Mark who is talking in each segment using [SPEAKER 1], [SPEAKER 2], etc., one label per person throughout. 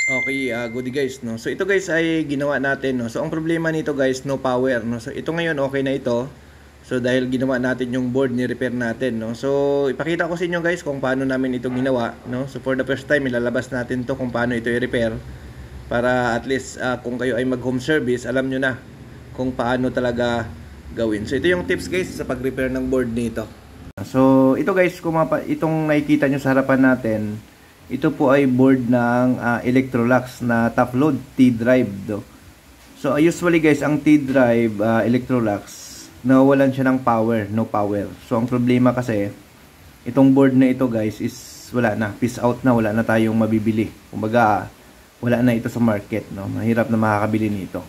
[SPEAKER 1] Okay, good guys, no. So ito guys ay ginawa natin, no. So ang problema nito guys, no power, no. So ito ngayon okay na ito. So dahil ginawa natin yung board, ni-repair natin, no. So ipakita ko sa inyo guys kung paano namin ito ginawa, no. So for the first time ilalabas natin to kung paano ito i-repair para at least kung kayo ay mag-home service, alam nyo na kung paano talaga gawin. So ito yung tips guys sa pag-repair ng board nito. So ito guys, kung itong nakikita nyo sa harapan natin, ito po ay board ng Electrolux na top load T-drive do. So usually guys, ang T-drive Electrolux, nawawalan siya ng power, no power. So ang problema kasi, itong board na ito guys is wala na, peace out na, wala na tayong mabibili. Kumbaga, wala na ito sa market, no. Mahirap na makakabili nito.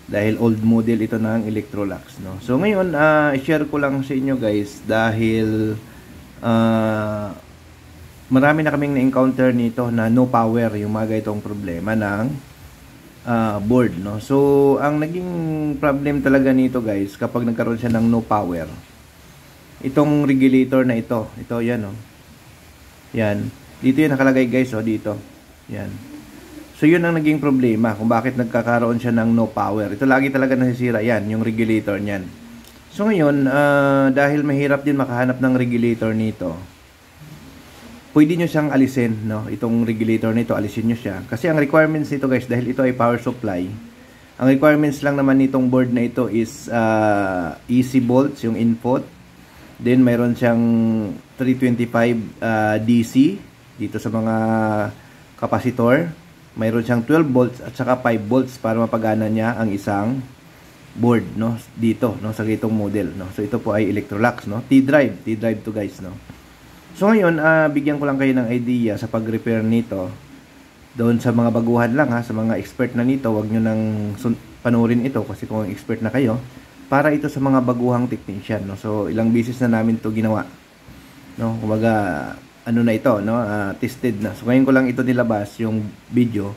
[SPEAKER 1] Dahil old model ito ng Electrolux, no. So ngayon, i-share ko lang sa inyo guys dahil marami na kaming na-encounter nito na no power, yung mga itong problema ng board, no. So ang naging problem talaga nito guys, kapag nagkaroon siya ng no power, itong regulator na ito yan, no. Yan, dito yan nakalagay guys, dito. Yan. So yun ang naging problema kung bakit nagkakaroon siya ng no power. Ito lagi talaga nasisira yan, yung regulator niyan. So ngayon, dahil mahirap din makahanap ng regulator nito, pwede nyo siyang alisin, no? Itong regulator nito, alisin nyo siya. Kasi ang requirements nito guys, dahil ito ay power supply, ang requirements lang naman nitong board na ito is easy volts, yung input. Then mayroon siyang 325 DC dito sa mga kapasitor. Mayroon siyang 12 volts at saka 5 volts para mapagana niya ang isang board, no? Dito, no? Sa itong model, no? So ito po ay Electrolux, no? T-drive to guys, no? So ngayon, bigyan ko lang kayo ng idea sa pag-repair nito. Doon sa mga baguhan lang, sa mga expert na nito, wag nyo nang panurin ito kasi kung expert na kayo, para ito sa mga baguhang technician, no. So ilang beses na namin to ginawa, no. Kumbaga ano na ito, no, tested na. So ngayon ko lang ito nilabas yung video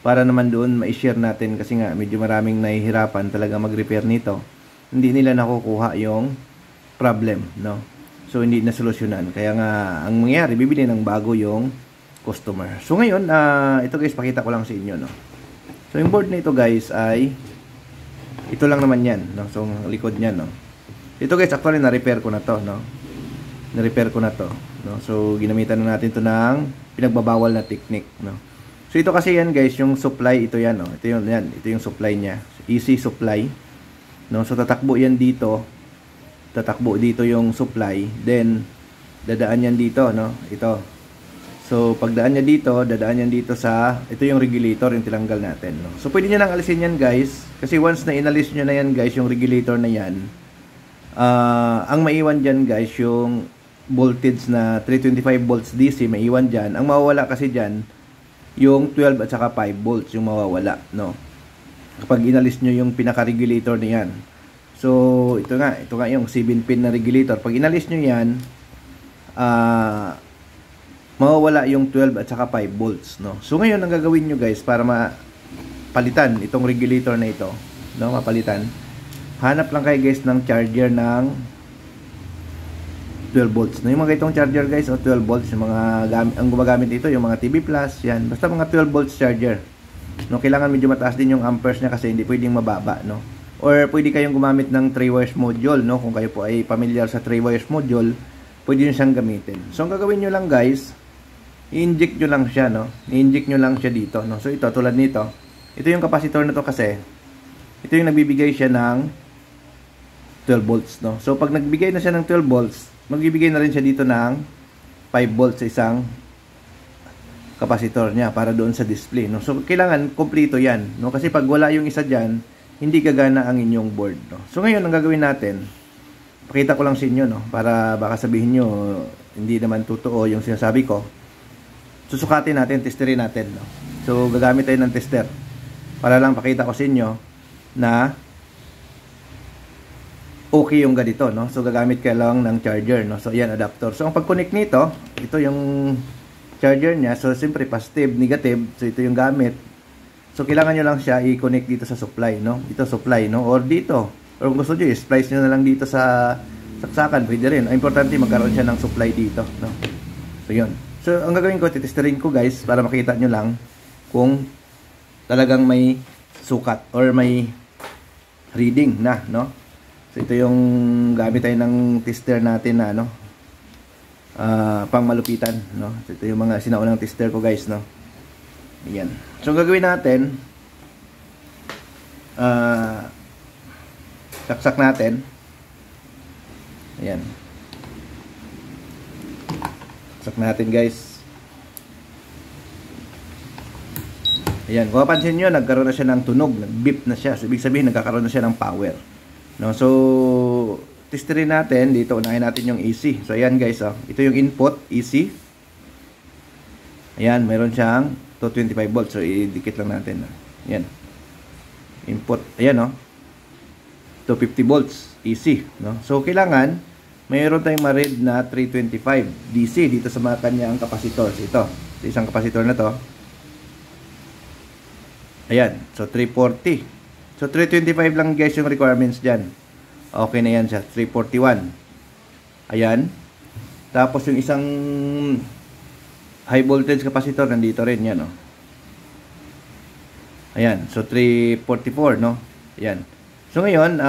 [SPEAKER 1] para naman doon ma-share natin kasi nga medyo maraming nahihirapan talaga mag-repair nito. Hindi nila nakukuha yung problem, no. So hindi na solusyonan. Kaya nga ang mangyayari, bibili ng bago yung customer. So ngayon, ito guys, pakita ko lang sa inyo, no. So yung board na ito guys ay ito lang naman 'yan, no. So ang likod niyan, no. Ito guys, actually na-repair ko na 'to, no. Na-repair ko na 'to, no. So ginamitan na natin 'to ng pinagbabawal na technique, no. So ito kasi yan guys, yung supply, ito yan, no. Ito yung supply niya. Easy supply, no. So tatakbo yan dito. Tatakbo dito yung supply, then dadaan yan dito, no, ito. So pagdaan niya dito, dadaan yan dito sa, ito yung regulator yung tinanggal natin, no. So pwede niyo nang alisin yan guys, kasi once na inalis niyo na yan guys, yung regulator na yan, ang maiwan dyan guys, yung voltage na 325 volts DC, maiwan dyan. Ang mawawala kasi dyan, yung 12 at saka 5 volts yung mawawala, no, kapag inalis niyo yung pinaka-regulator na yan. So, ito nga yung 7-pin na regulator. Pag inalis nyo yan, mawawala yung 12 at saka 5 volts, no? So, ngayon, ang gagawin nyo guys, para mapalitan itong regulator na ito, no? Mapalitan. Hanap lang kayo guys ng charger ng 12 volts. No? Yung mga itong charger guys, 12 volts, yung mga ang gumagamit dito, yung mga TV Plus, yan. Basta mga 12 volts charger. No? Kailangan medyo mataas din yung amperes niya kasi hindi pwedeng mababa, no? Or pwede kayong gumamit ng 3 wires module, no? Kung kayo po ay familiar sa 3 wires module, pwede nyo siyang gamitin. So, ang gagawin nyo lang guys, i-inject nyo lang siya, no? I-inject nyo lang siya dito, no? So, ito, tulad nito. Ito yung capacitor na to kasi, ito yung nagbibigay siya ng 12 volts, no? So, pag nagbigay na siya ng 12 volts, magbibigay na rin siya dito ng 5 volts sa isang capacitor niya para doon sa display, no? So, kailangan kompleto yan, no? Kasi pag wala yung isa dyan, hindi gagana ang inyong board, no? So ngayon ang gagawin natin, pakita ko lang sa inyo, no, para baka sabihin nyo hindi naman totoo yung sinasabi ko. Susukatin natin, testerin natin, no? So gagamit tayo ng tester para lang pakita ko sa inyo na okay yung ganito, no? So gagamit kayo lang ng charger, no? So yan, adapter. So ang pag-connect nito, ito yung charger niya. So siyempre positive, negative. So ito yung gamit. So, kailangan nyo lang siya i-connect dito sa supply, no? Ito supply, no? Or dito. Or kung gusto nyo, i-splice nyo na lang dito sa saksakan. Pwede rin. Ang importante, magkaroon siya ng supply dito, no? So, yun. So, ang gagawin ko, titesterin ko, guys, para makita nyo lang kung talagang may sukat or may reading na, no? So ito yung gamit tayo ng tester natin na pang malupitan, no? So, ito yung mga sinaunang tester ko, guys, no? Ayan. So gagawin natin, saksak natin. Ayan. Saksak natin, guys. Ayan, kung mapansin nyo, nagkaroon na siya ng tunog, nag-beep na siya. So, ibig sabihin, nagkakaroon na siya ng power. No? So, testerin natin, dito, unahin natin yung AC. So, ayan guys, ito yung input, AC. Ayan, meron siyang 225 volts. So, idikit lang natin. Ayan. Input, ayan 250 volts, AC. No? So, kailangan, mayroon tayong ma-read na 325 DC dito sa mga kanyang capacitors. Ito, isang capacitor na to. Ayan, so 340. So 325 lang guys yung requirements dyan. Okay na yan siya, 341. Ayan. Tapos yung isang high voltage capacitor nandito rin yan, Ayan, so 344, no? Ayan. So ngayon,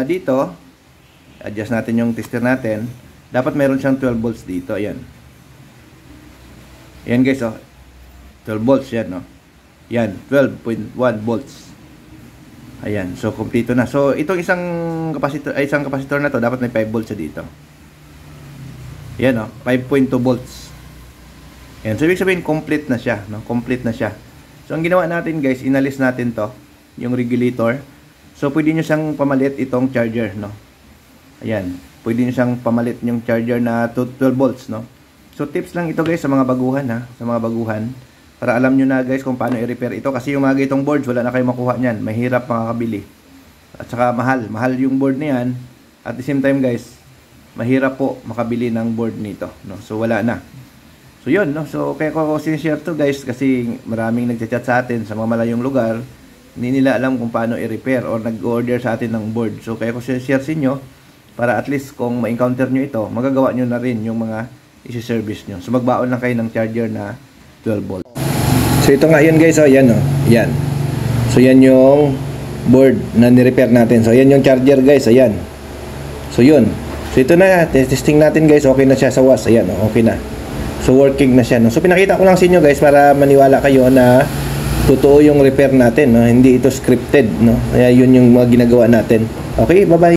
[SPEAKER 1] dito, adjust natin yung tester natin. Dapat meron siyang 12 volts dito, ayan. Ayan guys, 12 volts yan, Yan, 12.1 volts. Ayan, so kompleto na. So itong isang capacitor na to, dapat may 5 volts dito. Ayan 5.2 volts. Ayan, so ibig sabihin complete na siya, Complete na siya. So ang ginawa natin guys, inalis natin to, yung regulator. So pwede niyo siyang pamalit itong charger, Ayan, pwede niyo siyang pamalit yung charger na 12 volts, So tips lang ito guys sa mga baguhan, sa mga baguhan. Para alam nyo na guys kung paano i-repair ito. Kasi yung mga itong boards, wala na kayo makuha nyan. Mahirap makakabili. At saka mahal. Mahal yung board na yan. At the same time guys, mahirap po makabili ng board nito. So wala na. So yun. So kaya ko sinishare to guys. Kasi maraming nagchat-chat sa atin sa mga malayong lugar. Hindi nila alam kung paano i-repair or nag-order sa atin ng board. So kaya ko sinishare sa inyo. Para at least kung ma-encounter nyo ito, magagawa nyo na rin yung mga isi-service nyo. So magbaon lang kayo ng charger na 12 volt. So ito nga yun guys, yan yan. So yan yung board na ni-repair natin. So yan yung charger guys, ayan. So yun. So ito na, testing natin guys, okay na siya sa was. Ayan, okay na. So working na siya, So pinakita ko lang sa inyo guys para maniwala kayo na totoo yung repair natin, Hindi ito scripted, Kaya yun yung mga ginagawa natin. Okay, bye-bye.